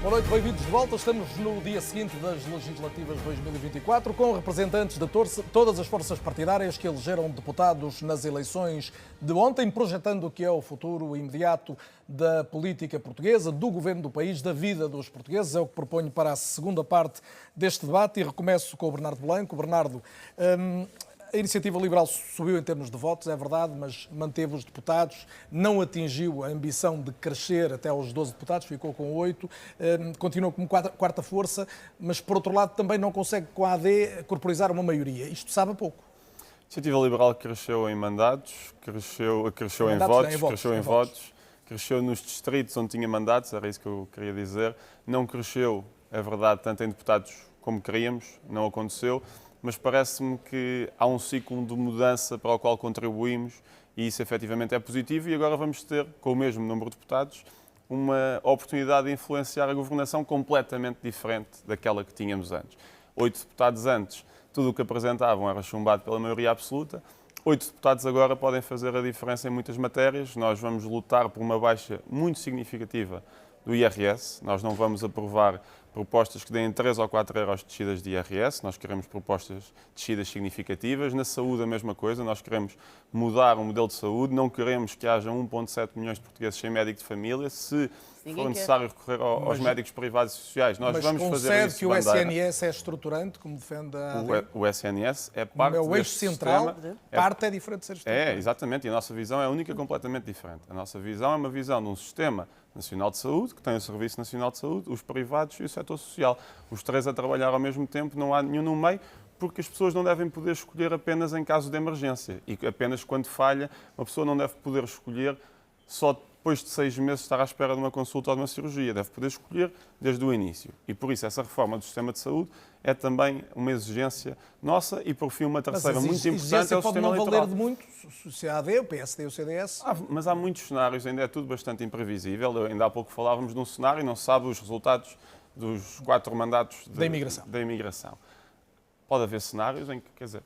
Boa noite, bem-vindos de volta. Estamos no dia seguinte das legislativas 2024, com representantes de todas as forças partidárias que elegeram deputados nas eleições de ontem, projetando o que é o futuro imediato da política portuguesa, do governo do país, da vida dos portugueses. É o que proponho para a segunda parte deste debate e recomeço com o Bernardo Blanco. Bernardo, a Iniciativa Liberal subiu em termos de votos, é verdade, mas manteve os deputados, não atingiu a ambição de crescer até aos 12 deputados, ficou com 8, continuou como quarta força, mas por outro lado também não consegue com a AD corporizar uma maioria. Isto sabe a pouco. A Iniciativa Liberal cresceu em mandatos, cresceu em votos, cresceu nos distritos onde tinha mandatos, era isso que eu queria dizer. Não cresceu, é verdade, tanto em deputados como queríamos, não aconteceu. Mas parece-me que há um ciclo de mudança para o qual contribuímos e isso efetivamente é positivo e agora vamos ter, com o mesmo número de deputados, uma oportunidade de influenciar a governação completamente diferente daquela que tínhamos antes. 8 deputados antes, tudo o que apresentavam era chumbado pela maioria absoluta. 8 deputados agora podem fazer a diferença em muitas matérias. Nós vamos lutar por uma baixa muito significativa do IRS. Nós não vamos aprovar propostas que deem 3 ou 4 euros de descidas de IRS, nós queremos propostas de descidas significativas. Na saúde a mesma coisa, nós queremos mudar o modelo de saúde, não queremos que haja 1,7 milhões de portugueses sem médico de família. Se for necessário recorrer aos médicos privados e sociais, nós vamos fazer isso. Mas concede que o SNS é estruturante, como defende a AD? O SNS é parte deste eixo central, parte é diferente de ser estruturante. É, exatamente, e a nossa visão é única e completamente diferente. A nossa visão é uma visão de um sistema nacional de saúde, que tem o Serviço Nacional de Saúde, os privados e o setor social. Os três a trabalhar ao mesmo tempo, não há nenhum no meio, porque as pessoas não devem poder escolher apenas em caso de emergência. E apenas quando falha, uma pessoa não deve poder escolher só depois de 6 meses estar à espera de uma consulta ou de uma cirurgia. Deve poder escolher desde o início. E por isso essa reforma do sistema de saúde é também uma exigência nossa e, por fim, uma terceira muito importante é o sistema eleitoral. Pode não valer de muito se a AD, o PSD e o CDS... Mas há muitos cenários, ainda é tudo bastante imprevisível. Ainda há pouco falávamos de um cenário e não se sabe os resultados dos 4 mandatos da imigração. Pode haver cenários em que, quer dizer,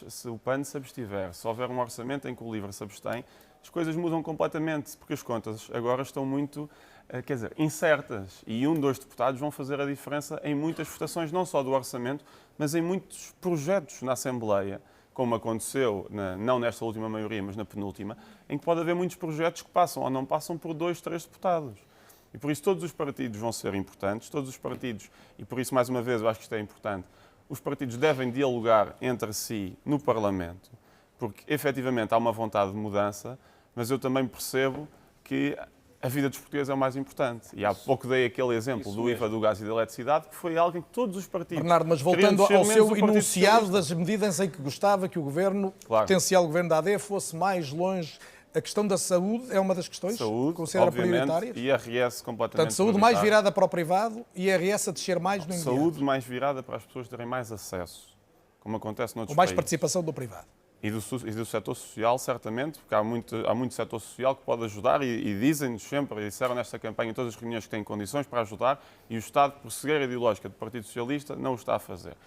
se o PAN se abstiver, se houver um orçamento em que o LIVRE se abstém, as coisas mudam completamente, porque as contas agora estão muito, incertas. E 2 deputados vão fazer a diferença em muitas votações, não só do orçamento, mas em muitos projetos na Assembleia, como aconteceu, não nesta última maioria, mas na penúltima, em que pode haver muitos projetos que passam ou não passam por 2, 3 deputados. E por isso todos os partidos vão ser importantes, todos os partidos, e por isso, mais uma vez, eu acho que isto é importante, os partidos devem dialogar entre si no Parlamento, porque efetivamente há uma vontade de mudança, mas eu também percebo que a vida dos portugueses é o mais importante. E há pouco dei aquele exemplo do IVA do gás e da eletricidade, que foi algo em que todos os partidos... Bernardo, mas voltando ao seu enunciado das medidas em que gostava que o governo, potencial governo da AD, fosse mais longe, a questão da saúde é uma das questões que considera prioritárias? IRS completamente. Portanto, saúde mais virada para o privado e IRS a descer mais no imediato. Saúde mais virada para as pessoas terem mais acesso, como acontece noutros países. Ou mais participação do privado. E do setor social, certamente, porque há muito setor social que pode ajudar e dizem-nos sempre, e disseram nesta campanha em todas as reuniões que têm condições para ajudar, e o Estado, por cegueira ideológica do Partido Socialista, não o está a fazer.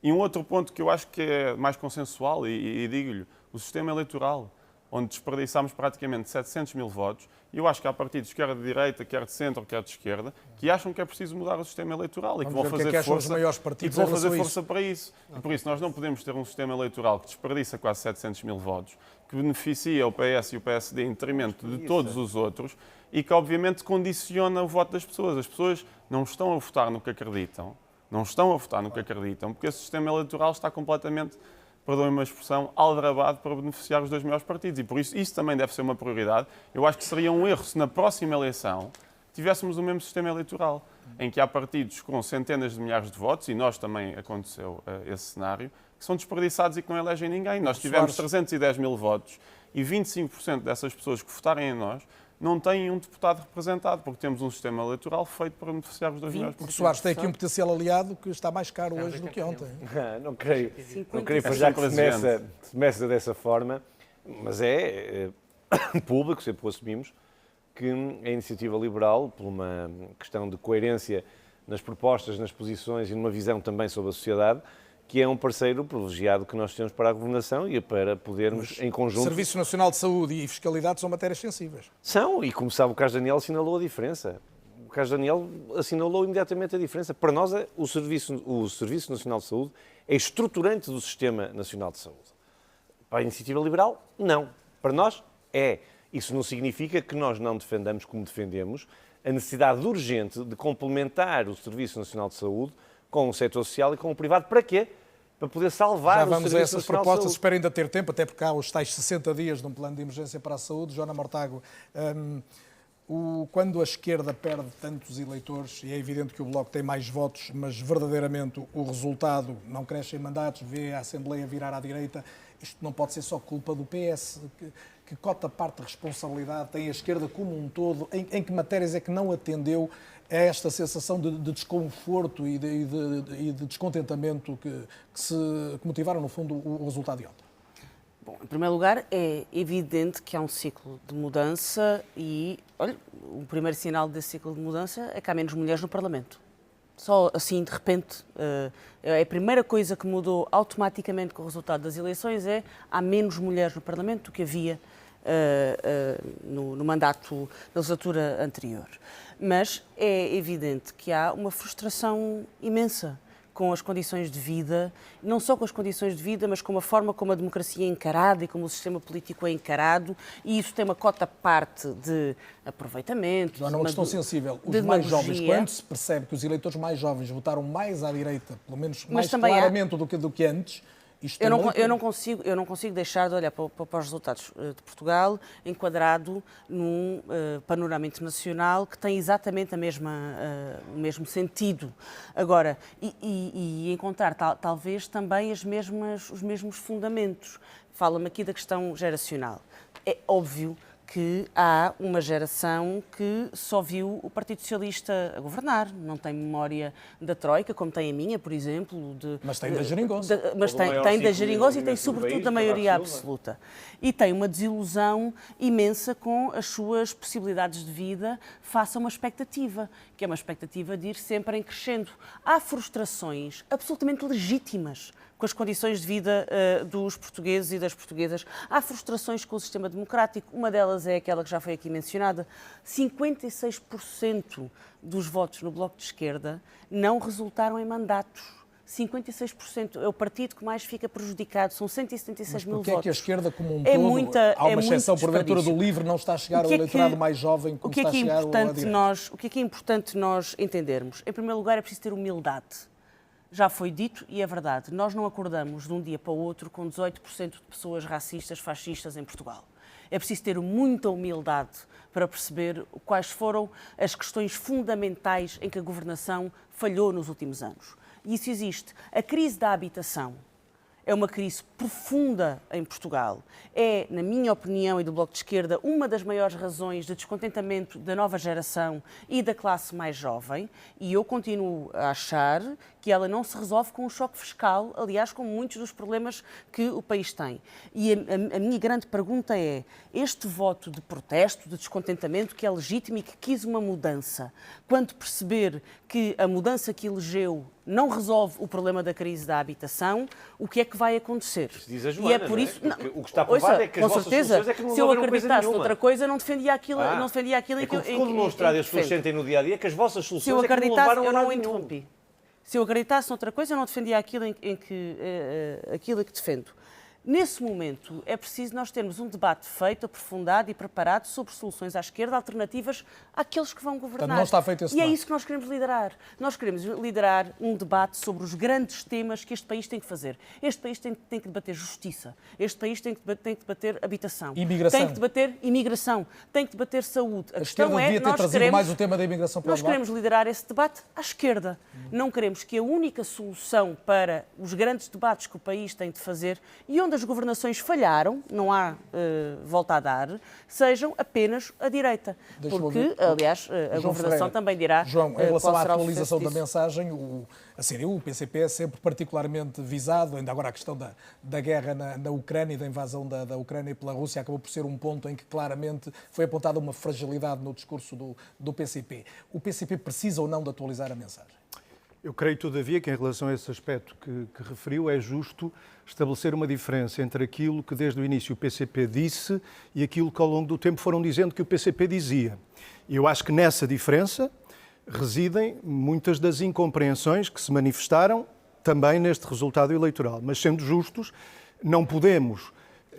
E um outro ponto que eu acho que é mais consensual, e digo-lhe, o sistema eleitoral, onde desperdiçámos praticamente 700 mil votos, e eu acho que há partidos, quer de direita, quer de centro, quer de esquerda, que acham que é preciso mudar o sistema eleitoral e que vão fazer força para isso. E por isso nós não podemos ter um sistema eleitoral que desperdiça quase 700 mil votos, que beneficia o PS e o PSD em detrimento de todos os outros e que obviamente condiciona o voto das pessoas. As pessoas não estão a votar no que acreditam, porque esse sistema eleitoral está completamente, perdoem-me uma expressão, aldrabado para beneficiar os 2 maiores partidos. E por isso também deve ser uma prioridade. Eu acho que seria um erro se na próxima eleição tivéssemos o mesmo sistema eleitoral, em que há partidos com centenas de milhares de votos, e nós também aconteceu esse cenário, que são desperdiçados e que não elegem ninguém. Nós tivemos 310 mil votos e 25% dessas pessoas que votarem em nós não têm um deputado representado, porque temos um sistema eleitoral feito para beneficiar os 2 maiores partidos. Soares tem aqui um potencial aliado que está mais caro hoje do que ontem. Não creio já que se começa dessa forma, mas é público, sempre o assumimos, que a Iniciativa Liberal, por uma questão de coerência nas propostas, nas posições e numa visão também sobre a sociedade, que é um parceiro privilegiado que nós temos para a governação e para podermos, em conjunto... Serviço Nacional de Saúde e Fiscalidade são matérias sensíveis. São, e como sabe o Carlos Daniel assinalou a diferença. O Carlos Daniel assinalou imediatamente a diferença. Para nós, o Serviço Nacional de Saúde é estruturante do Sistema Nacional de Saúde. Para a Iniciativa Liberal, não. Para nós, é. Isso não significa que nós não defendamos, como defendemos, a necessidade urgente de complementar o Serviço Nacional de Saúde com o setor social e com o privado. Para quê? Para poder salvar o Serviço Nacional de Saúde. Já vamos a essas propostas, espero ainda ter tempo, até porque há os tais 60 dias de um plano de emergência para a saúde. Joana Mortágua, quando a esquerda perde tantos eleitores, e é evidente que o Bloco tem mais votos, mas verdadeiramente o resultado não cresce em mandatos, vê a Assembleia virar à direita, isto não pode ser só culpa do PS. Que cota parte de responsabilidade tem a esquerda como um todo? Em que matérias é que não atendeu a esta sensação de desconforto e de descontentamento que motivaram, no fundo, o resultado de ontem? Bom, em primeiro lugar, é evidente que há um ciclo de mudança e, olha, o primeiro sinal desse ciclo de mudança é que há menos mulheres no Parlamento. Só assim, de repente, a primeira coisa que mudou automaticamente com o resultado das eleições é há menos mulheres no Parlamento do que havia no mandato da legislatura anterior. Mas é evidente que há uma frustração imensa com as condições de vida, não só com as condições de vida, mas com a forma como a democracia é encarada e como o sistema político é encarado, e isso tem uma cota parte de aproveitamento. Não é uma questão sensível. Os mais jovens, quando se percebe que os eleitores mais jovens votaram mais à direita, pelo menos mais claramente do que antes, eu não consigo deixar de olhar para os resultados de Portugal enquadrado num panorama internacional que tem exatamente o mesmo sentido. Agora, e encontrar talvez também os mesmos fundamentos. Fala-me aqui da questão geracional. É óbvio que há uma geração que só viu o Partido Socialista a governar, não tem memória da Troika, como tem a minha, por exemplo. Mas tem da geringonça. Mas tem da geringonça e tem sobretudo da maioria absoluta. E tem uma desilusão imensa com as suas possibilidades de vida face a uma expectativa, que é uma expectativa de ir sempre em crescendo. Há frustrações absolutamente legítimas com as condições de vida dos portugueses e das portuguesas. Há frustrações com o sistema democrático. Uma delas é aquela que já foi aqui mencionada. 56% dos votos no Bloco de Esquerda não resultaram em mandatos. 56% é o partido que mais fica prejudicado. São 176 mil votos. Porque é que a esquerda, como um todo, há uma exceção, porventura, do LIVRE, não está a chegar ao eleitorado mais jovem como está a chegar ao direito? O que é importante nós entendermos? Em primeiro lugar, é preciso ter humildade. Já foi dito e é verdade, nós não acordamos de um dia para o outro com 18% de pessoas racistas, fascistas em Portugal. É preciso ter muita humildade para perceber quais foram as questões fundamentais em que a governação falhou nos últimos anos. E isso existe. A crise da habitação é uma crise profunda em Portugal. É, na minha opinião e do Bloco de Esquerda, uma das maiores razões de descontentamento da nova geração e da classe mais jovem, e eu continuo a achar que ela não se resolve com um choque fiscal, aliás, com muitos dos problemas que o país tem. E a minha grande pergunta é, este voto de protesto, de descontentamento, que é legítimo e que quis uma mudança, quando perceber que a mudança que elegeu não resolve o problema da crise da habitação, o que é que vai acontecer? Diz a Joana, e é por isso, não é? O que está provado é que as vossas soluções é que não se eu acreditasse noutra coisa, não defendia aquilo, não defendia aquilo em que ficou demonstrado e as pessoas sentem no dia a dia que as vossas soluções é que não levaram a nada nenhum. Se eu acreditasse noutra coisa, eu não defendia aquilo aquilo que defendo. Nesse momento, é preciso nós termos um debate feito, aprofundado e preparado sobre soluções à esquerda, alternativas àqueles que vão governar. Portanto, não está feito esse debate. E é isso que nós queremos liderar. Nós queremos liderar um debate sobre os grandes temas que este país tem que fazer. Este país tem que debater justiça. Este país tem que debater habitação. Imigração. Tem que debater imigração. Tem que debater saúde. A esquerda devia ter trazido mais o tema da imigração para o debate. Nós queremos liderar esse debate à esquerda. Não queremos que a única solução para os grandes debates que o país tem de fazer e onde as governações falharam, não há volta a dar, sejam apenas a direita. Porque, aliás, a governação também dirá... João, em relação à atualização da mensagem, a CDU, o PCP é sempre particularmente visado, ainda agora a questão da guerra na Ucrânia e da invasão da Ucrânia pela Rússia acabou por ser um ponto em que claramente foi apontada uma fragilidade no discurso do PCP. O PCP precisa ou não de atualizar a mensagem? Eu creio, todavia, que em relação a esse aspecto que referiu, é justo estabelecer uma diferença entre aquilo que desde o início o PCP disse e aquilo que ao longo do tempo foram dizendo que o PCP dizia. E eu acho que nessa diferença residem muitas das incompreensões que se manifestaram também neste resultado eleitoral. Mas, sendo justos, não podemos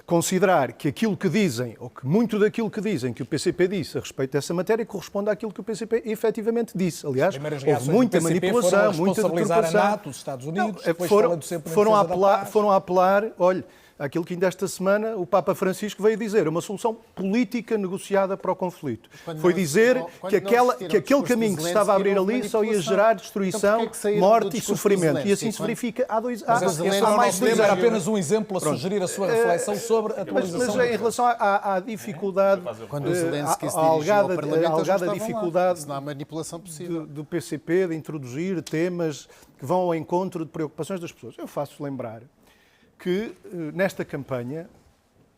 considerar que aquilo que dizem, ou que muito daquilo que dizem que o PCP disse a respeito dessa matéria, corresponde àquilo que o PCP efetivamente disse. Aliás, houve muita manipulação, muita deturpação. A NATO, os Estados Unidos, foram a apelar, olha, aquilo que ainda esta semana o Papa Francisco veio dizer, uma solução política negociada para o conflito. Foi dizer que aquele caminho que se estava a abrir ali só ia gerar destruição, morte e sofrimento. E assim se verifica há mais de 2 anos. Era apenas um exemplo a sugerir a sua reflexão sobre a atualização. Mas em relação à dificuldade, à alegada dificuldade do PCP de introduzir temas que vão ao encontro de preocupações das pessoas, eu faço lembrar que nesta campanha,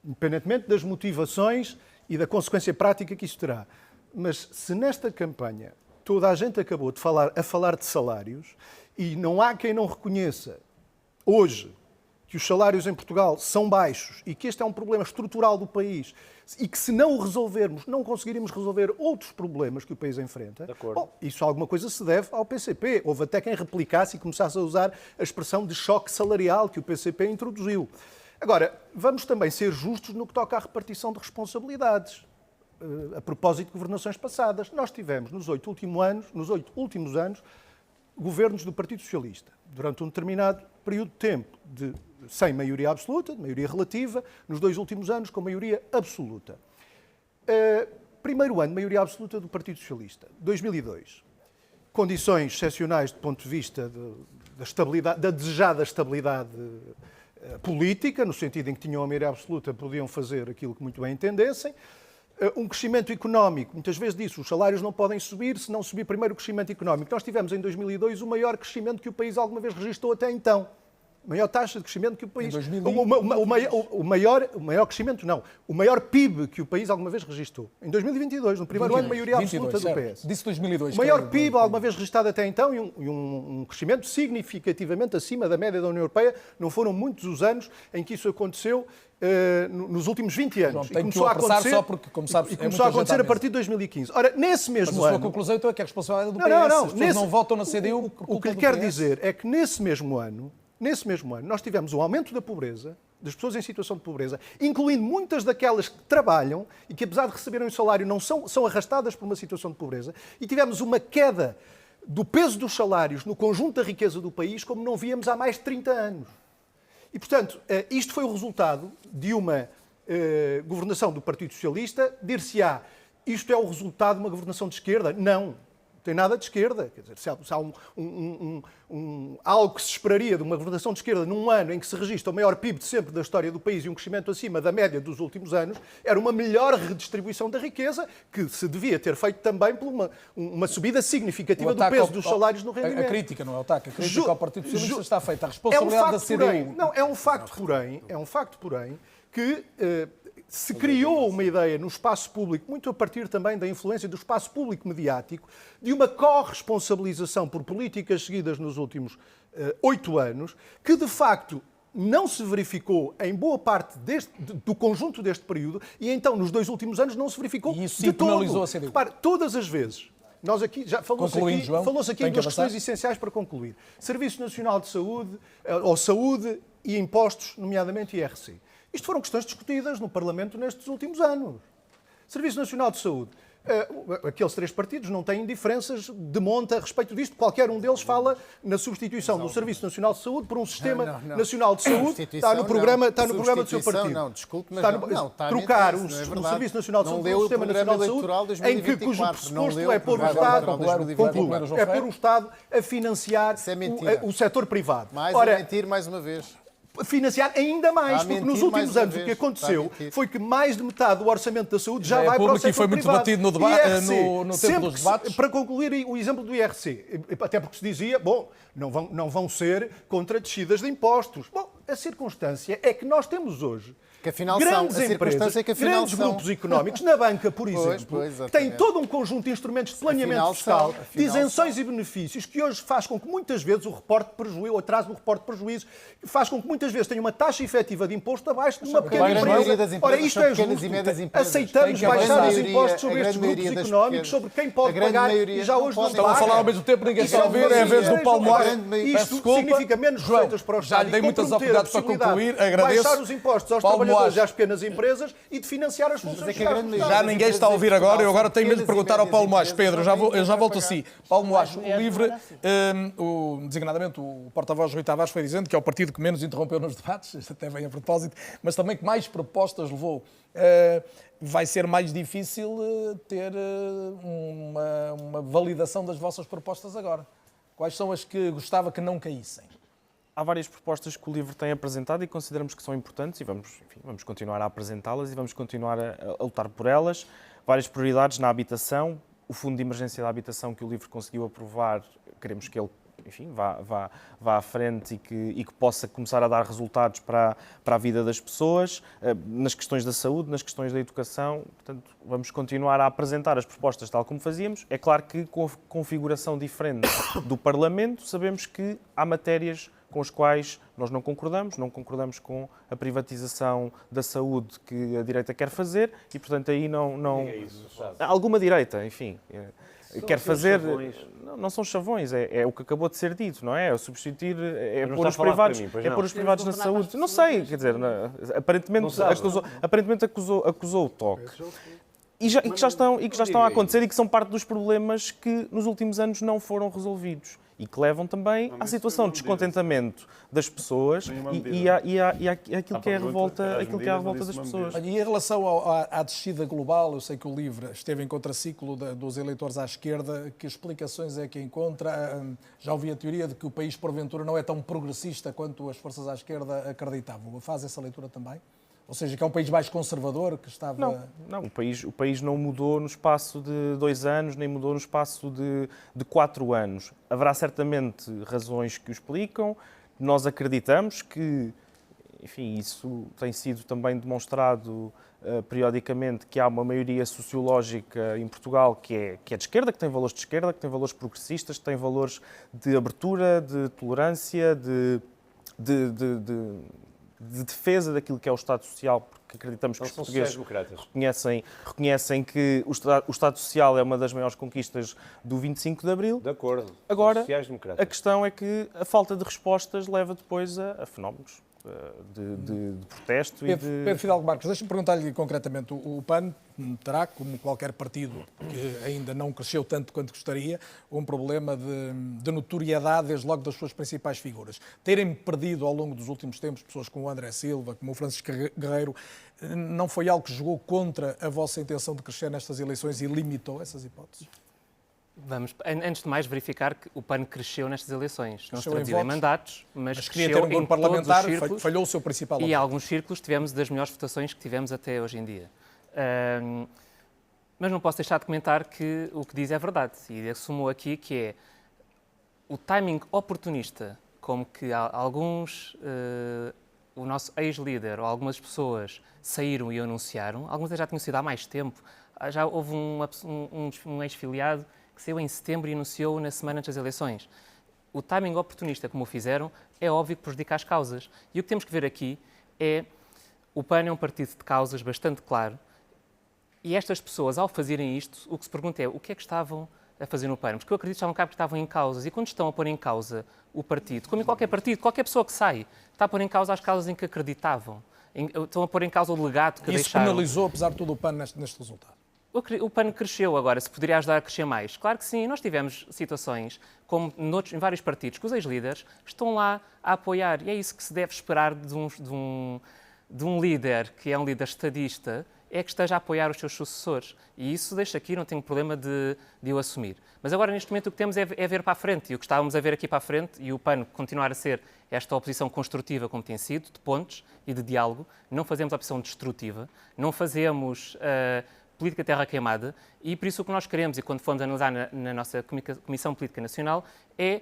independentemente das motivações e da consequência prática que isso terá, mas se nesta campanha toda a gente acabou de falar de salários e não há quem não reconheça hoje que os salários em Portugal são baixos e que este é um problema estrutural do país e que se não o resolvermos, não conseguiremos resolver outros problemas que o país enfrenta, bom, isso alguma coisa se deve ao PCP. Houve até quem replicasse e começasse a usar a expressão de choque salarial que o PCP introduziu. Agora, vamos também ser justos no que toca à repartição de responsabilidades. A propósito de governações passadas, nós tivemos nos 8 últimos anos, governos do Partido Socialista, durante um determinado período de tempo, sem maioria absoluta, de maioria relativa, nos 2 últimos anos com maioria absoluta. Primeiro ano, maioria absoluta do Partido Socialista, 2002. Condições excepcionais do ponto de vista da estabilidade, da desejada estabilidade política, no sentido em que tinham a maioria absoluta, podiam fazer aquilo que muito bem entendessem. Um crescimento económico, muitas vezes disse, os salários não podem subir se não subir primeiro o crescimento económico. Nós tivemos em 2002 o maior crescimento que o país alguma vez registrou até então. Maior taxa de crescimento que o país... O maior crescimento, não. O maior PIB que o país alguma vez registrou. Em 2022, no primeiro ano, maioria absoluta do PS. Disse 2002. O maior PIB alguma vez registrado até então e um crescimento significativamente acima da média da União Europeia. Não foram muitos os anos em que isso aconteceu nos últimos 20 anos. João, começou a acontecer só porque, como sabes, começou a acontecer a partir de 2015. Ora, nesse mesmo ano... Mas a sua conclusão então é que a responsabilidade é do PS. As pessoas não votam na CDU por culpa O que lhe quero dizer é que nesse mesmo ano, nós tivemos um aumento da pobreza, das pessoas em situação de pobreza, incluindo muitas daquelas que trabalham e que, apesar de receberem um salário, não são arrastadas por uma situação de pobreza, e tivemos uma queda do peso dos salários no conjunto da riqueza do país como não víamos há mais de 30 anos. E, portanto, isto foi o resultado de uma governação do Partido Socialista. Dir-se-á, isto é o resultado de uma governação de esquerda? Não. Não tem nada de esquerda. Quer dizer, se há algo que se esperaria de uma governação de esquerda num ano em que se registra o maior PIB de sempre da história do país e um crescimento acima da média dos últimos anos, era uma melhor redistribuição da riqueza que se devia ter feito também por uma subida significativa do peso dos salários no rendimento. A crítica, não é o ataque, a crítica ao Partido Socialista está feita. A responsabilidade da CDU... É um facto, porém, que... se criou uma ideia no espaço público, muito a partir também da influência do espaço público mediático, de uma corresponsabilização por políticas seguidas nos últimos 8 anos, que de facto não se verificou em boa parte do conjunto deste período e então nos 2 últimos anos não se verificou e isso de todo. Penalizou a CDU. Repare, todas as vezes, nós aqui, já falou-se aqui em 2 questões essenciais para concluir. Serviço Nacional de Saúde, ou Saúde e impostos, nomeadamente IRC. Isto foram questões discutidas no Parlamento nestes últimos anos. Serviço Nacional de Saúde. Aqueles 3 partidos não têm diferenças de monta a respeito disto. Qualquer um deles fala na substituição do Serviço Nacional de Saúde por um Sistema Nacional de Saúde. Está no programa do seu partido. Não, desculpe, mas trocar o Serviço Nacional de Saúde pelo Sistema Nacional de Saúde, cujo pressuposto é pôr o Estado a financiar o setor privado. Mais a mentir mais uma vez. Financiar ainda mais, porque nos últimos anos o que aconteceu foi que mais de metade do orçamento da saúde já vai para o setor foi muito privado. Batido no tempo dos debates. Para concluir o exemplo do IRC, até porque se dizia, bom, não vão ser contra descidas de impostos. Bom, A circunstância é que nós temos hoje que afinal grandes são, a empresas, é que afinal grandes grupos económicos, na banca, por exemplo, que têm todo um conjunto de instrumentos de planeamento fiscal, de isenções e benefícios, que hoje faz com que muitas vezes o reporte de prejuízo, o atraso do reporte de prejuízo, faz com que muitas vezes tenha uma taxa efetiva de imposto abaixo de uma pequena empresa. Ora, isto é justo. Aceitamos baixar os impostos sobre estes grupos económicos, sobre quem pode pagar, e já hoje não Estão a falar ao mesmo tempo, ninguém está a ouvir, é a vez do Paulo Moares. Isto significa menos receitas para o Estado. Já lhe dei muitas oportunidades para concluir, agradeço. Baixar os impostos aos trabalhadores e às pequenas empresas e de financiar as funções fiscais. Já ninguém está a ouvir agora, eu agora tenho mesmo de perguntar ao Paulo Moares. Pedro, eu já volto a si. Paulo Moares, o LIVRE, designadamente o porta-voz Rui Tavares foi dizendo que é o partido que menos interrompeu nos debates, isto até vem a propósito, mas também que mais propostas levou. Vai ser mais difícil ter uma validação das vossas propostas agora. Quais são as que gostava que não caíssem? Há várias propostas que o LIVRE tem apresentado e consideramos que são importantes e vamos continuar a apresentá-las e vamos continuar a lutar por elas. Várias prioridades na habitação. O Fundo de Emergência da Habitação que o LIVRE conseguiu aprovar, queremos que ele vá à frente e que possa começar a dar resultados para a vida das pessoas, nas questões da saúde, nas questões da educação. Portanto, vamos continuar a apresentar as propostas tal como fazíamos. É claro que com a configuração diferente do Parlamento, sabemos que há matérias com as quais nós não concordamos com a privatização da saúde que a direita quer fazer e, portanto, aí não É isso, alguma direita, enfim, quer fazer... Chavões. Não são chavões, é o que acabou de ser dito, não é? É substituir, é não pôr está a falar para mim, pois não. pôr os privados na saúde. Não sei, quer dizer, aparentemente acusou o toque. E que já estão a acontecer e que são parte dos problemas que nos últimos anos não foram resolvidos e que levam também à situação de descontentamento das pessoas e àquilo que é a revolta das pessoas. E em relação à descida global, eu sei que o LIVRE esteve em contraciclo dos eleitores à esquerda. Que explicações é que encontra? Já ouvi a teoria de que o país, porventura, não é tão progressista quanto as forças à esquerda acreditavam. Faz essa leitura também? Ou seja, que é um país mais conservador, que estava... Não, o país não mudou no espaço de 2 anos, nem mudou no espaço de 4 anos. Haverá certamente razões que o explicam. Nós acreditamos que, enfim, isso tem sido também demonstrado periodicamente, que há uma maioria sociológica em Portugal que é de esquerda, que tem valores de esquerda, que tem valores progressistas, que tem valores de abertura, de tolerância, de defesa daquilo que é o Estado Social, porque acreditamos que os portugueses reconhecem que o Estado Social é uma das maiores conquistas do 25 de Abril. De acordo. Agora, a questão é que a falta de respostas leva depois a fenómenos de protesto e de... Pedro Fidalgo Marques, deixa-me perguntar-lhe concretamente. O PAN terá, como qualquer partido que ainda não cresceu tanto quanto gostaria, um problema de notoriedade desde logo das suas principais figuras. Terem perdido ao longo dos últimos tempos pessoas como o André Silva, como o Francisco Guerreiro, não foi algo que jogou contra a vossa intenção de crescer nestas eleições e limitou essas hipóteses? Vamos, antes de mais, verificar que o PAN cresceu nestas eleições. Não se Cresceu em traduziu em votos, mandatos, mas queria cresceu ter um em grupo todos parlamentar, os círculos. falhou o seu principal E em objetivo. alguns círculos tivemos das melhores votações que tivemos até hoje em dia. Mas não posso deixar de comentar que o que diz é verdade. E assumo aqui que é o timing oportunista, como que alguns, o nosso ex-líder ou algumas pessoas saíram e anunciaram, algumas já tinham sido há mais tempo. Já houve um ex-filiado que saiu em setembro e anunciou na semana antes das eleições. O timing oportunista, como o fizeram, é óbvio que prejudica as causas. E o que temos que ver aqui é o PAN é um partido de causas bastante claro e estas pessoas, ao fazerem isto, o que se pergunta é o que é que estavam a fazer no PAN? Porque eu acredito que estavam em causas e quando estão a pôr em causa o partido, como em qualquer partido, qualquer pessoa que sai, está a pôr em causa as causas em que acreditavam. Estão a pôr em causa o legado que deixaram. Isso penalizou, apesar de tudo, o PAN neste resultado? O PAN cresceu agora, se poderia ajudar a crescer mais. Claro que sim, nós tivemos situações, como em vários partidos, que os ex-líderes estão lá a apoiar. E é isso que se deve esperar de um líder que é um líder estadista, é que esteja a apoiar os seus sucessores. E isso deixa aqui, não tenho problema de o assumir. Mas agora, neste momento, o que temos é ver para a frente. E o que estávamos a ver aqui para a frente, e o PAN continuar a ser esta oposição construtiva, como tem sido, de pontes e de diálogo, não fazemos oposição destrutiva, não fazemos... política terra queimada, e por isso o que nós queremos, e quando fomos analisar na nossa Comissão Política Nacional, é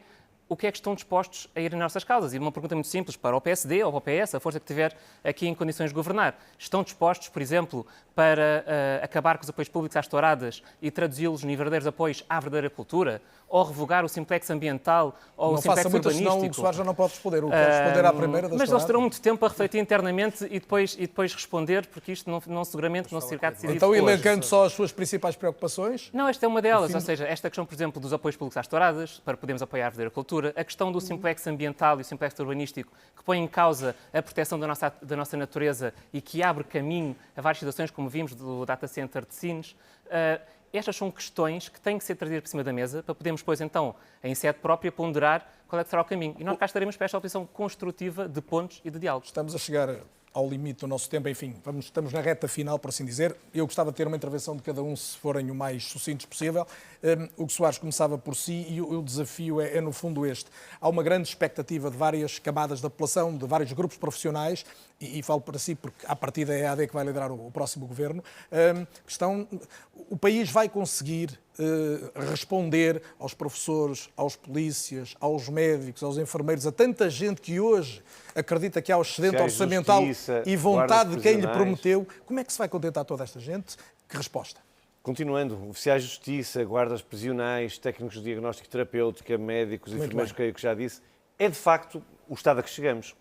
o que é que estão dispostos a ir nas nossas causas. E uma pergunta muito simples para o PSD ou para o PS, a força que tiver aqui em condições de governar. Estão dispostos, por exemplo, para acabar com os apoios públicos às touradas e traduzi-los em verdadeiros apoios à verdadeira cultura? Ou revogar o simplex ambiental ou o simplex urbanístico? Não faça muito, senão o Soares já não pode responder. O que quer responder à primeira das Mas eles terão muito tempo a refletir internamente e depois responder, porque isto seguramente não se irá decidir. Então, elencando só as suas principais preocupações? Não, esta é uma delas. Ou seja, esta questão, por exemplo, dos apoios públicos às touradas, para podermos apoiar a verdadeira cultura, a questão do simplex ambiental e o simplex urbanístico, que põe em causa a proteção da nossa natureza e que abre caminho a várias situações, como vimos do Data Center de Sines. Estas são questões que têm que ser trazidas por cima da mesa para podermos, depois, então, em sede própria, ponderar qual é que será o caminho. E nós cá estaremos para esta oposição construtiva de pontos e de diálogo. Estamos a chegar ao limite do nosso tempo, enfim, estamos na reta final, por assim dizer. Eu gostava de ter uma intervenção de cada um, se forem o mais sucintos possível. O Soares começava por si e o desafio é no fundo este. Há uma grande expectativa de várias camadas da população, de vários grupos profissionais, e falo para si porque à partida é a AD que vai liderar o próximo governo. O país vai conseguir responder aos professores, aos polícias, aos médicos, aos enfermeiros, a tanta gente que hoje acredita que há o excedente orçamental e vontade de quem lhe prometeu. Como é que se vai contentar toda esta gente? Que resposta? Continuando, oficiais de justiça, guardas prisionais, técnicos de diagnóstico terapêutica, médicos, enfermeiros, que já disse, é de facto o estado a que chegamos.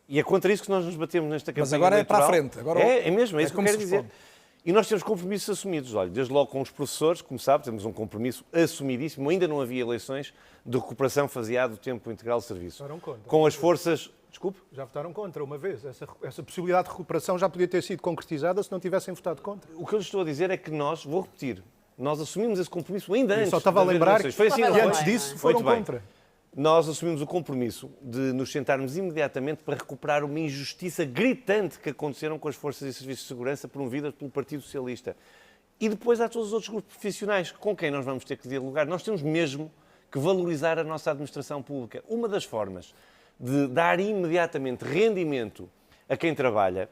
E é contra isso que nós nos batemos nesta campanha eleitoral. Mas agora é para a frente. Agora é mesmo, é isso que eu quero dizer. Responde. E nós temos compromissos assumidos. Olha, desde logo com os professores, como sabe, temos um compromisso assumidíssimo. Ainda não havia eleições de recuperação faseada do tempo integral de serviço. Com as forças... Desculpe? Já votaram contra uma vez. Essa possibilidade de recuperação já podia ter sido concretizada se não tivessem votado contra. O que eu lhes estou a dizer é que nós, vou repetir, nós assumimos esse compromisso ainda antes. Só estava a lembrar que foi assim, antes disso foram contra. Nós assumimos o compromisso de nos sentarmos imediatamente para recuperar uma injustiça gritante que aconteceram com as forças e serviços de segurança promovidas pelo Partido Socialista. E depois há todos os outros grupos profissionais com quem nós vamos ter que dialogar. Nós temos mesmo que valorizar a nossa administração pública. Uma das formas de dar imediatamente rendimento a quem trabalha,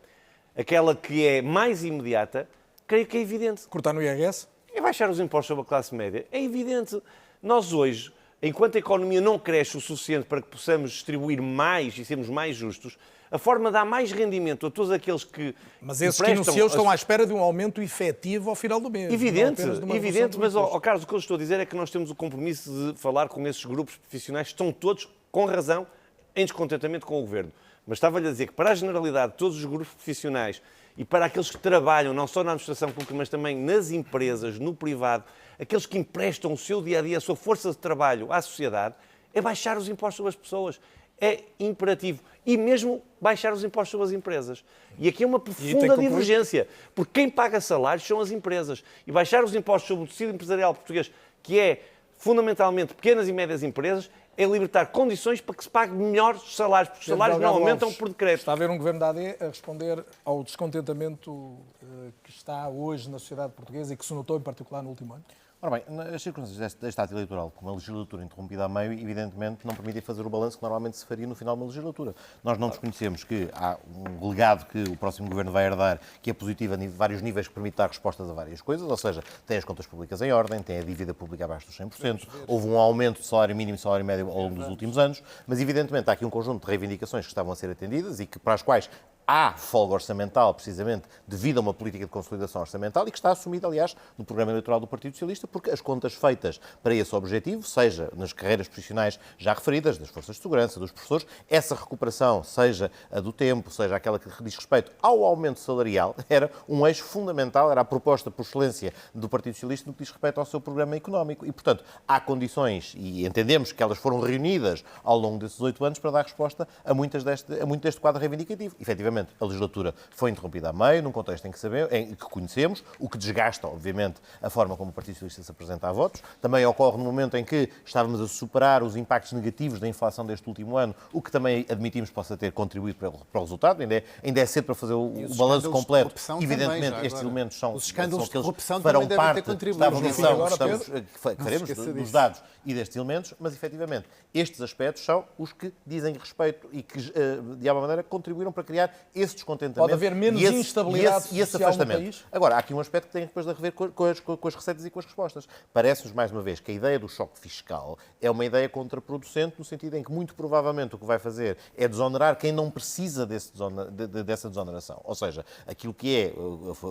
aquela que é mais imediata, creio que é evidente. Cortar no IRS? É baixar os impostos sobre a classe média. É evidente. Nós hoje, enquanto a economia não cresce o suficiente para que possamos distribuir mais e sermos mais justos, a forma de dar mais rendimento a todos aqueles que... Mas esses que enunciou estão à espera de um aumento efetivo ao final do mês. Evidente, mas, Carlos, o que eu estou a dizer é que nós temos o compromisso de falar com esses grupos profissionais que estão todos, com razão, em descontentamento com o Governo. Mas estava-lhe a dizer que para a generalidade de todos os grupos profissionais e para aqueles que trabalham não só na administração pública, mas também nas empresas, no privado, aqueles que emprestam o seu dia-a-dia, a sua força de trabalho à sociedade, é baixar os impostos sobre as pessoas. É imperativo. E mesmo baixar os impostos sobre as empresas. E aqui é uma profunda divergência, porque quem paga salários são as empresas. E baixar os impostos sobre o tecido empresarial português, que é fundamentalmente pequenas e médias empresas, é libertar condições para que se pague melhores salários, porque os salários não aumentam por decreto. Está a haver um governo da AD a responder ao descontentamento que está hoje na sociedade portuguesa e que se notou em particular no último ano? Ora bem, as circunstâncias deste ato eleitoral, com uma legislatura interrompida a meio, evidentemente não permitem fazer o balanço que normalmente se faria no final de uma legislatura. Nós não desconhecemos que há um legado que o próximo governo vai herdar, que é positivo a vários níveis, que permite dar respostas a várias coisas, ou seja, tem as contas públicas em ordem, tem a dívida pública abaixo dos 100%, houve um aumento de salário mínimo e salário médio ao longo dos últimos anos, mas evidentemente há aqui um conjunto de reivindicações que estavam a ser atendidas e que, para as quais há folga orçamental, precisamente devido a uma política de consolidação orçamental e que está assumida, aliás, no programa eleitoral do Partido Socialista, porque as contas feitas para esse objetivo, seja nas carreiras profissionais já referidas, das forças de segurança, dos professores, essa recuperação, seja a do tempo, seja aquela que diz respeito ao aumento salarial, era um eixo fundamental, era a proposta por excelência do Partido Socialista no que diz respeito ao seu programa económico. E, portanto, há condições, e entendemos que elas foram reunidas ao longo desses 8 anos para dar resposta a muito deste quadro reivindicativo. Efetivamente, a legislatura foi interrompida a meio, num contexto em que conhecemos, o que desgasta, obviamente, a forma como o Partido Socialista se apresenta a votos. Também ocorre no momento em que estávamos a superar os impactos negativos da inflação deste último ano, o que também admitimos possa ter contribuído para o resultado. Ainda é cedo para fazer o balanço completo. Evidentemente, também, estes elementos são aqueles que farão parte da avaliação que faremos dos dados e destes elementos, mas, efetivamente, estes aspectos são os que dizem respeito e que, de alguma maneira, contribuíram para criar esse descontentamento. Pode haver menos instabilidade e esse social no afastamento. país? Agora, há aqui um aspecto que tem depois de rever com as receitas e com as respostas. Parece-nos, mais uma vez, que a ideia do choque fiscal é uma ideia contraproducente, no sentido em que, muito provavelmente, o que vai fazer é desonerar quem não precisa dessa desoneração. Ou seja, aquilo que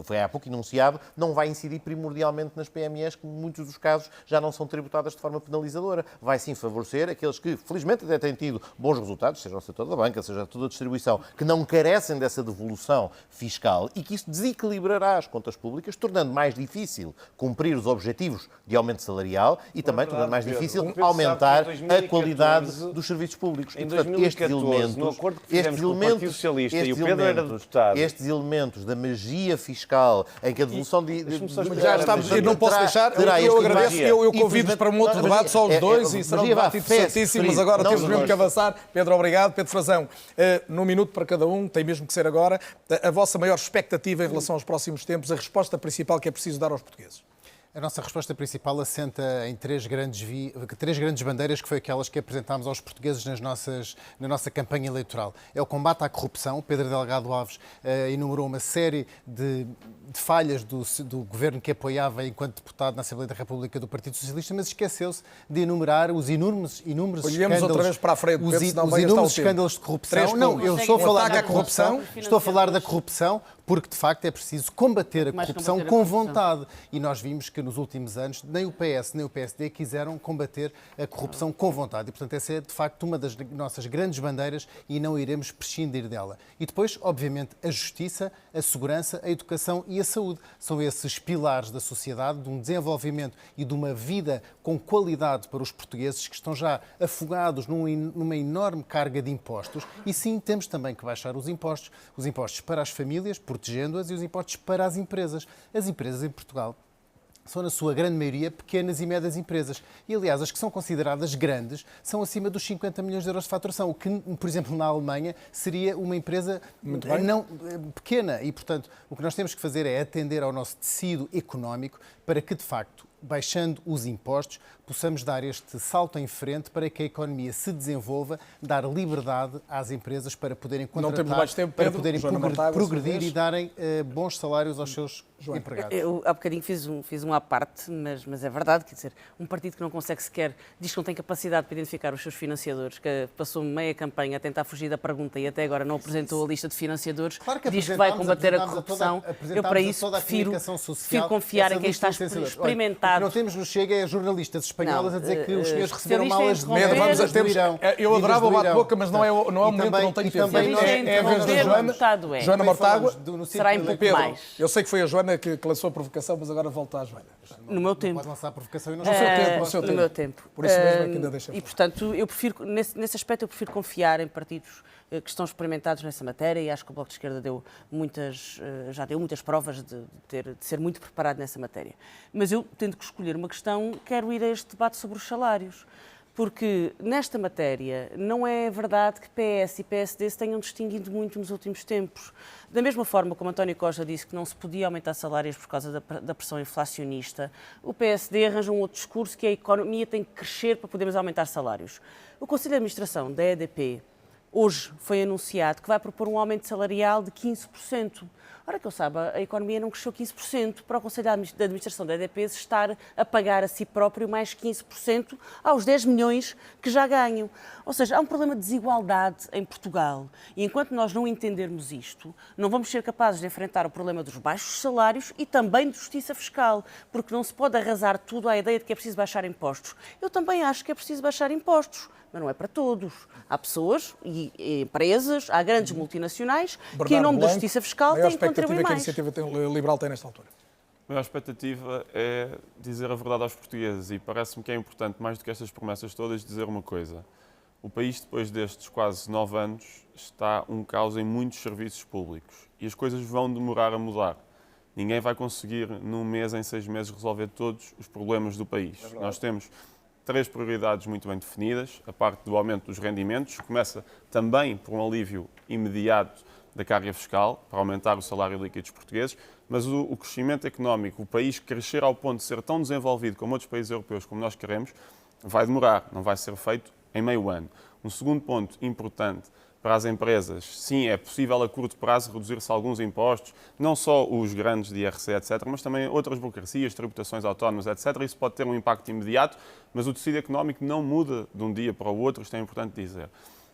foi há pouco enunciado, não vai incidir primordialmente nas PMEs, que, em muitos dos casos, já não são tributadas de forma penalizadora. Vai, sim, favorecer aqueles que, felizmente, até têm tido bons resultados, seja o setor da banca, seja toda a distribuição, que não carecem dessa devolução fiscal e que isso desequilibrará as contas públicas, tornando mais difícil cumprir os objetivos de aumento salarial e também tornando mais difícil aumentar a qualidade dos serviços públicos. Em 2014, no acordo que fizemos com o Partido Socialista e o Pedro era deputado... Estes elementos da magia fiscal, em que a devolução já estamos, eu não posso deixar, eu agradeço, eu convido-vos para um outro debate, só os dois, e será um debate interessantíssimo, mas agora temos mesmo que avançar. Pedro, obrigado. Pedro Frazão, num minuto para cada um, tem mesmo que ser agora, a vossa maior expectativa em relação aos próximos tempos, a resposta principal que é preciso dar aos portugueses. A nossa resposta principal assenta em três grandes bandeiras, que foi aquelas que apresentámos aos portugueses na nossa campanha eleitoral. É o combate à corrupção. Pedro Delgado Alves enumerou uma série de falhas do governo que apoiava enquanto deputado na Assembleia da República do Partido Socialista, mas esqueceu-se de enumerar os inúmeros escândalos. Outra vez para a frente, os inúmeros escândalos de corrupção. Não, eu estou a falar da corrupção. Estou a falar da corrupção porque, de facto, é preciso combater a corrupção com vontade. E nós vimos que nos últimos anos nem o PS nem o PSD quiseram combater a corrupção com vontade. E, portanto, essa é, de facto, uma das nossas grandes bandeiras e não iremos prescindir dela. E depois, obviamente, a justiça, a segurança, a educação e a saúde. São esses pilares da sociedade, de um desenvolvimento e de uma vida com qualidade para os portugueses que estão já afogados numa enorme carga de impostos. E sim, temos também que baixar os impostos para as famílias, protegendo-as, e os impostos para as empresas. As empresas em Portugal são, na sua grande maioria, pequenas e médias empresas. E, aliás, as que são consideradas grandes são acima dos 50 milhões de euros de faturação, o que, por exemplo, na Alemanha, seria uma empresa não pequena. E, portanto, o que nós temos que fazer é atender ao nosso tecido económico para que, de facto, baixando os impostos, possamos dar este salto em frente para que a economia se desenvolva, dar liberdade às empresas para poderem contratar, para poderem progredir e darem bons salários aos seus empregados. Eu há bocadinho fiz um à parte, mas é verdade, quer dizer, um partido que não consegue sequer, diz que não tem capacidade para identificar os seus financiadores, que passou meia campanha a tentar fugir da pergunta e até agora não apresentou a lista de financiadores, diz que vai combater a corrupção. Eu, para isso, prefiro confiar em quem está experimentado. O que não temos no Chega é jornalistas espanholas a dizer que os senhores receberam malas de dinheiro. Eu adorava o bate-boca, mas não é o momento, não tenho tempo. É a vez da Joana Mortágua. Será em pouco mais. Eu sei que foi a Joana que lançou a provocação, mas agora volta à Joana. No meu tempo. Pode lançar a provocação e não no meu tempo. Por isso mesmo é que ainda deixa. E, portanto, eu prefiro, nesse aspecto, eu prefiro confiar em partidos que estão experimentados nessa matéria, e acho que o Bloco de Esquerda já deu muitas provas de ser muito preparado nessa matéria. Mas eu, tendo que escolher uma questão, quero ir a este debate sobre os salários. Porque nesta matéria não é verdade que PS e PSD se tenham distinguido muito nos últimos tempos. Da mesma forma como António Costa disse que não se podia aumentar salários por causa da pressão inflacionista, o PSD arranja um outro discurso, que a economia tem que crescer para podermos aumentar salários. O Conselho de Administração da EDP hoje foi anunciado que vai propor um aumento salarial de 15%. Ora, que eu saiba, a economia não cresceu 15%, para o Conselho de Administração da EDP estar a pagar a si próprio mais 15% aos 10 milhões que já ganham. Ou seja, há um problema de desigualdade em Portugal. E enquanto nós não entendermos isto, não vamos ser capazes de enfrentar o problema dos baixos salários e também de justiça fiscal, porque não se pode arrasar tudo à ideia de que é preciso baixar impostos. Eu também acho que é preciso baixar impostos, mas não é para todos. Há pessoas e empresas, há grandes multinacionais que, em nome da justiça fiscal, têm que contribuir mais. Que a iniciativa liberal tem nesta altura? A maior expectativa é dizer a verdade aos portugueses, e parece-me que é importante, mais do que estas promessas todas, dizer uma coisa. O país, depois destes quase 9 anos, está um caos em muitos serviços públicos e as coisas vão demorar a mudar. Ninguém vai conseguir, num mês, em 6 meses, resolver todos os problemas do país. Nós temos 3 prioridades muito bem definidas. A parte do aumento dos rendimentos começa também por um alívio imediato da carga fiscal, para aumentar o salário líquido dos portugueses, mas o crescimento económico, o país crescer ao ponto de ser tão desenvolvido como outros países europeus como nós queremos, vai demorar, não vai ser feito em meio ano. Um segundo ponto importante para as empresas, sim, é possível a curto prazo reduzir-se alguns impostos, não só os grandes de IRC, etc., mas também outras burocracias, tributações autónomas, etc. Isso pode ter um impacto imediato, mas o tecido económico não muda de um dia para o outro, isto é importante dizer.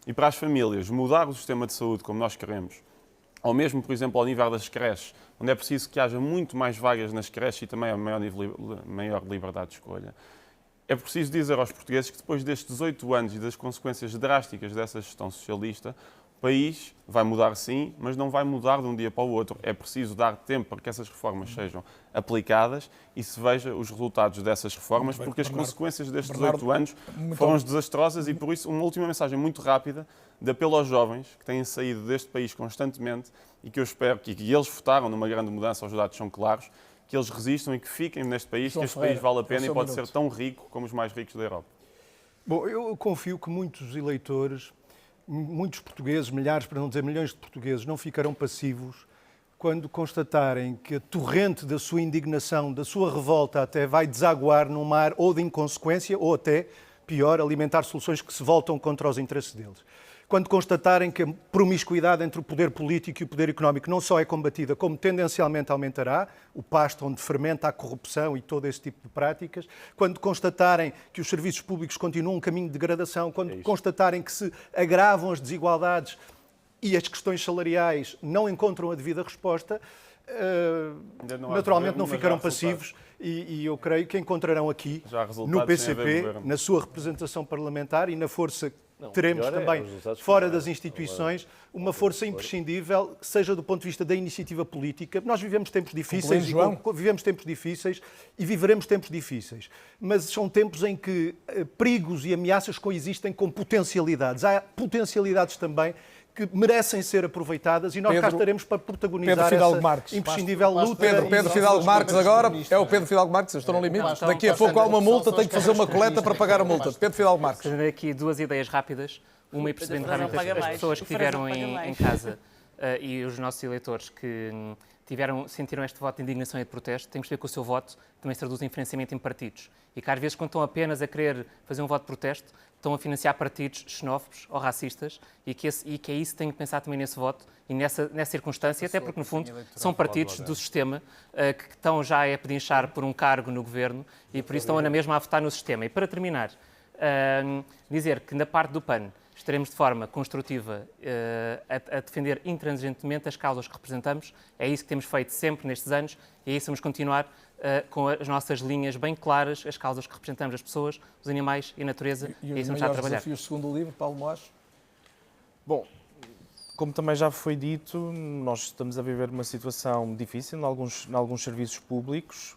E para as famílias, mudar o sistema de saúde como nós queremos, ou mesmo, por exemplo, ao nível das creches, onde é preciso que haja muito mais vagas nas creches e também a maior liberdade de escolha. É preciso dizer aos portugueses que depois destes 18 anos e das consequências drásticas dessa gestão socialista, o país vai mudar sim, mas não vai mudar de um dia para o outro. É preciso dar tempo para que essas reformas sejam aplicadas e se veja os resultados dessas reformas, porque as consequências destes 18 anos foram desastrosas e, por isso, uma última mensagem muito rápida de apelo aos jovens que têm saído deste país constantemente e que eu espero que eles votaram numa grande mudança, os dados são claros, que eles resistam e que fiquem neste país, que este país vale a pena e pode ser tão rico como os mais ricos da Europa. Bom, eu confio que muitos eleitores, muitos portugueses, milhares, para não dizer milhões de portugueses, não ficarão passivos quando constatarem que a torrente da sua indignação, da sua revolta, até vai desaguar num mar ou de inconsequência ou até, pior, alimentar soluções que se voltam contra os interesses deles. Quando constatarem que a promiscuidade entre o poder político e o poder económico não só é combatida, como tendencialmente aumentará, o pasto onde fermenta a corrupção e todo esse tipo de práticas, quando constatarem que os serviços públicos continuam um caminho de degradação, quando constatarem que se agravam as desigualdades e as questões salariais não encontram a devida resposta, naturalmente não ficarão passivos e eu creio que encontrarão aqui, no PCP, na sua representação parlamentar e na força teremos também, fora das instituições, uma força imprescindível, seja do ponto de vista da iniciativa política. Nós vivemos tempos difíceis e viveremos tempos difíceis. Mas são tempos em que perigos e ameaças coexistem com potencialidades. Há potencialidades também que merecem ser aproveitadas e nós cá estaremos para protagonizar essa imprescindível luta. Pedro Fidalgo Marques agora, é o Pedro Fidalgo Marques, eu estou no limite. Daqui a pouco há uma multa, tenho que fazer uma coleta para pagar a multa. Pedro Fidalgo Marques. Tendo aqui duas ideias rápidas, uma e percebendo realmente as pessoas que estiveram em casa e os nossos eleitores que sentiram este voto de indignação e de protesto, tem que perceber que o seu voto também se traduz em financiamento em partidos. E que às vezes, quando estão apenas a querer fazer um voto de protesto, estão a financiar partidos xenófobos ou racistas e que é isso que tem que pensar também nesse voto e nessa circunstância, até porque, no fundo, são partidos do sistema que estão já a pedinchar por um cargo no governo e por isso estão na mesma a votar no sistema. E para terminar, dizer que na parte do PAN estaremos de forma construtiva a defender intransigentemente as causas que representamos. É isso que temos feito sempre nestes anos e é isso que vamos continuar com as nossas linhas bem claras, as causas que representamos, as pessoas, os animais e a natureza. E os maiores desafios, segundo o livro, Paulo Moacho? Bom, como também já foi dito, nós estamos a viver uma situação difícil em alguns serviços públicos.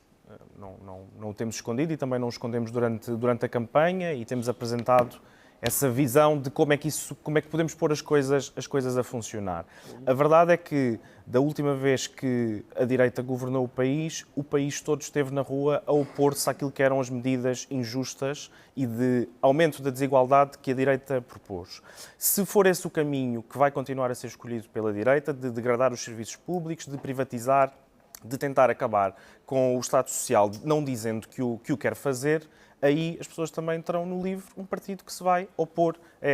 Não o temos escondido e também não o escondemos durante a campanha e temos apresentado essa visão de como é que podemos pôr as coisas a funcionar. A verdade é que, da última vez que a direita governou o país todo esteve na rua a opor-se àquilo que eram as medidas injustas e de aumento da desigualdade que a direita propôs. Se for esse o caminho que vai continuar a ser escolhido pela direita, de degradar os serviços públicos, de privatizar, de tentar acabar com o Estado Social, não dizendo que o quer fazer, aí as pessoas também terão no livro um partido que se vai opor a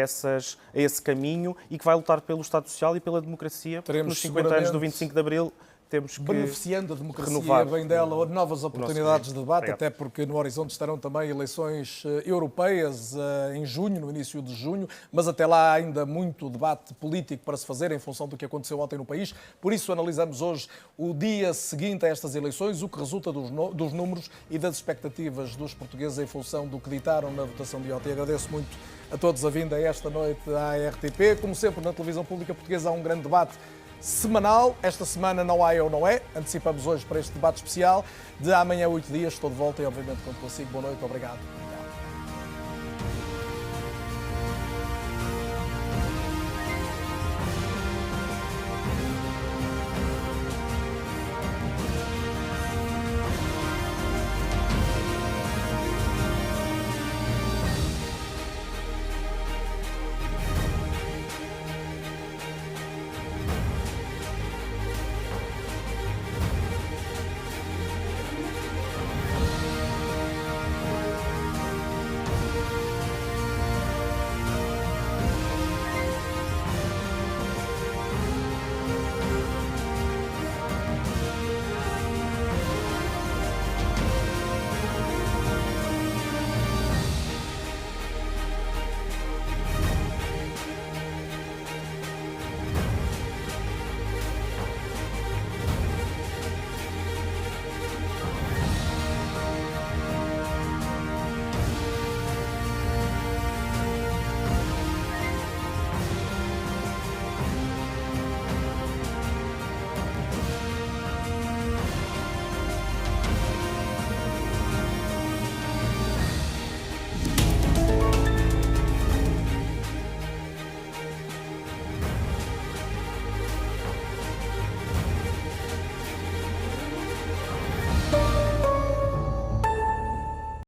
esse caminho e que vai lutar pelo Estado Social e pela democracia, porque nos 50 anos do 25 de Abril temos que beneficiando a democracia, renovar bem dela, novas oportunidades de debate, até porque no horizonte estarão também eleições europeias em junho, no início de junho, mas até lá há ainda muito debate político para se fazer em função do que aconteceu ontem no país. Por isso analisamos hoje o dia seguinte a estas eleições, o que resulta dos números e das expectativas dos portugueses em função do que ditaram na votação de ontem. Agradeço muito a todos a vinda esta noite à RTP. Como sempre, na televisão pública portuguesa há um grande debate semanal. Esta semana não há ou não é. Antecipamos hoje para este debate especial. De amanhã a 8 dias estou de volta e obviamente conto consigo. Boa noite, obrigado.